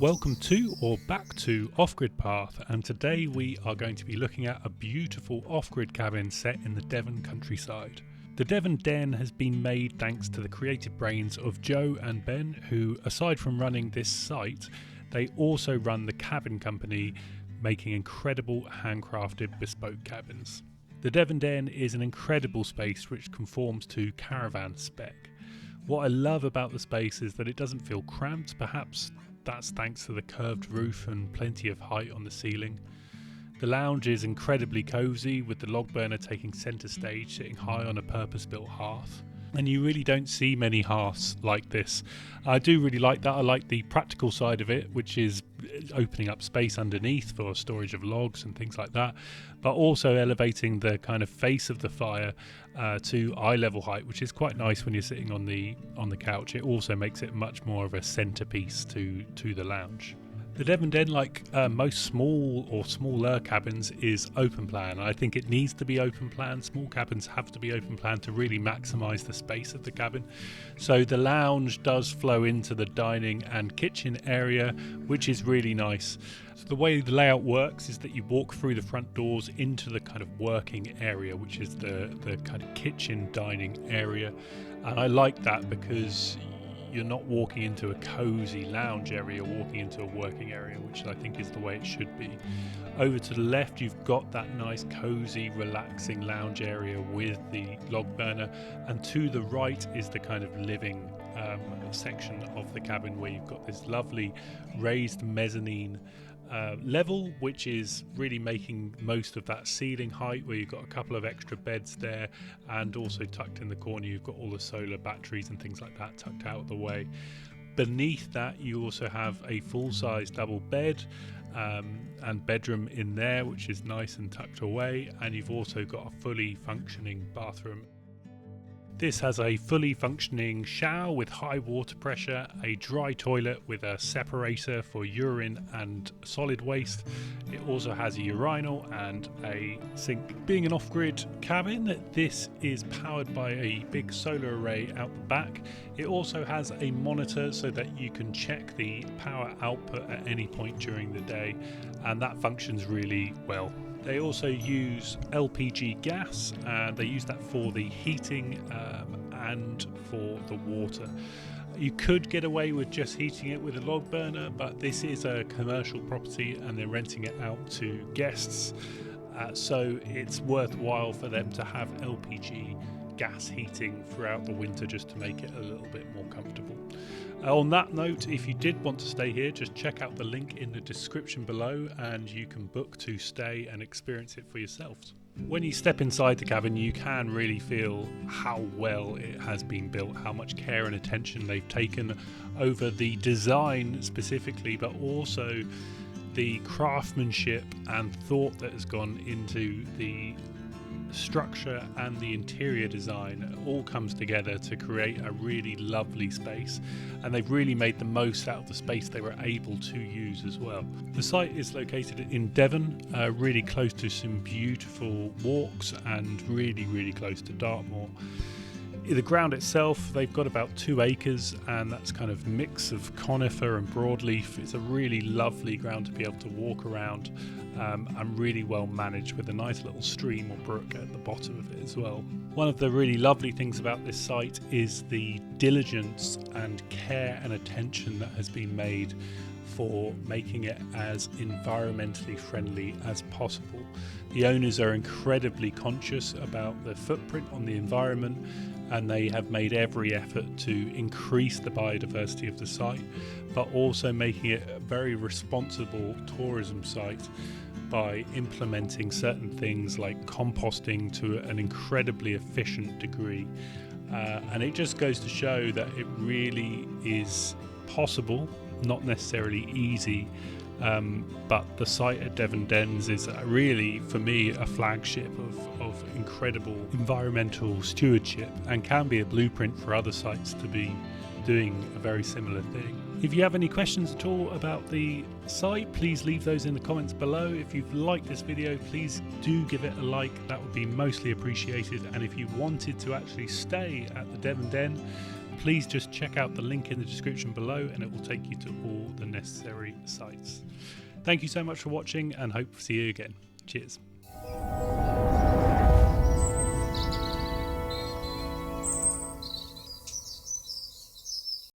Welcome to or back to Off-Grid Path, and today we are going to be looking at a beautiful off-grid cabin set in the Devon countryside. The Devon Den has been made thanks to the creative brains of Joe and Ben, who, aside from running this site, they also run the cabin company making incredible handcrafted bespoke cabins. The Devon Den is an incredible space which conforms to caravan spec. What I love about the space is that it doesn't feel cramped. Perhaps that's thanks to the curved roof and plenty of height on the ceiling. The lounge is incredibly cosy, with the log burner taking centre stage, sitting high on a purpose-built hearth. And you really don't see many hearths like this. I do really like that. I like the practical side of it, which is opening up space underneath for storage of logs and things like that, but also elevating the kind of face of the fire to eye level height, which is quite nice when you're sitting on the couch. It also makes it much more of a centerpiece to the lounge. The Devon Den, like most small or smaller cabins, is open plan. I think it needs to be open plan. Small cabins have to be open plan to really maximise the space of the cabin. So the lounge does flow into the dining and kitchen area, which is really nice. So the way the layout works is that you walk through the front doors into the kind of working area, which is the kind of kitchen dining area. And I like that because you're not walking into a cozy lounge area, you're walking into a working area, which I think is the way it should be. Over to the left, you've got that nice cozy relaxing lounge area with the log burner, and to the right is the kind of living section of the cabin, where you've got this lovely raised mezzanine level, which is really making most of that ceiling height, where you've got a couple of extra beds there, and also tucked in the corner you've got all the solar batteries and things like that tucked out of the way. Beneath that you also have a full-size double bed and bedroom in there, which is nice and tucked away, and you've also got a fully functioning bathroom. This has a fully functioning shower with high water pressure, a dry toilet with a separator for urine and solid waste. It also has a urinal and a sink. Being an off-grid cabin, this is powered by a big solar array out the back. It also has a monitor so that you can check the power output at any point during the day, and that functions really well. They also use LPG gas, and they use that for the heating and for the water. You could get away with just heating it with a log burner, but this is a commercial property and they're renting it out to guests, so it's worthwhile for them to have LPG gas heating throughout the winter just to make it a little bit more comfortable. On that note, if you did want to stay here, just check out the link in the description below and you can book to stay and experience it for yourselves. When you step inside the cabin, you can really feel how well it has been built, how much care and attention they've taken over the design specifically, but also the craftsmanship and thought that has gone into the structure and the interior design. All comes together to create a really lovely space, and they've really made the most out of the space they were able to use as well. The site is located in Devon, really close to some beautiful walks and really close to Dartmoor. The ground itself, they've got about 2 acres, and that's kind of mix of conifer and broadleaf. It's a really lovely ground to be able to walk around, and really well managed, with a nice little stream or brook at the bottom of it as well. One of the really lovely things about this site is the diligence and care and attention that has been made for making it as environmentally friendly as possible. The owners are incredibly conscious about the footprint on the environment, and they have made every effort to increase the biodiversity of the site, but also making it a very responsible tourism site by implementing certain things like composting to an incredibly efficient degree. And it just goes to show that it really is possible, not necessarily easy, but the site at Devon Dens is really, for me, a flagship of incredible environmental stewardship, and can be a blueprint for other sites to be doing a very similar thing. If you have any questions at all about the site, please leave those in the comments below. If you've liked this video, please do give it a like. That would be mostly appreciated. And if you wanted to actually stay at the Devon Den, please just check out the link in the description below and it will take you to all the necessary sites. Thank you so much for watching and hope to see you again. Cheers.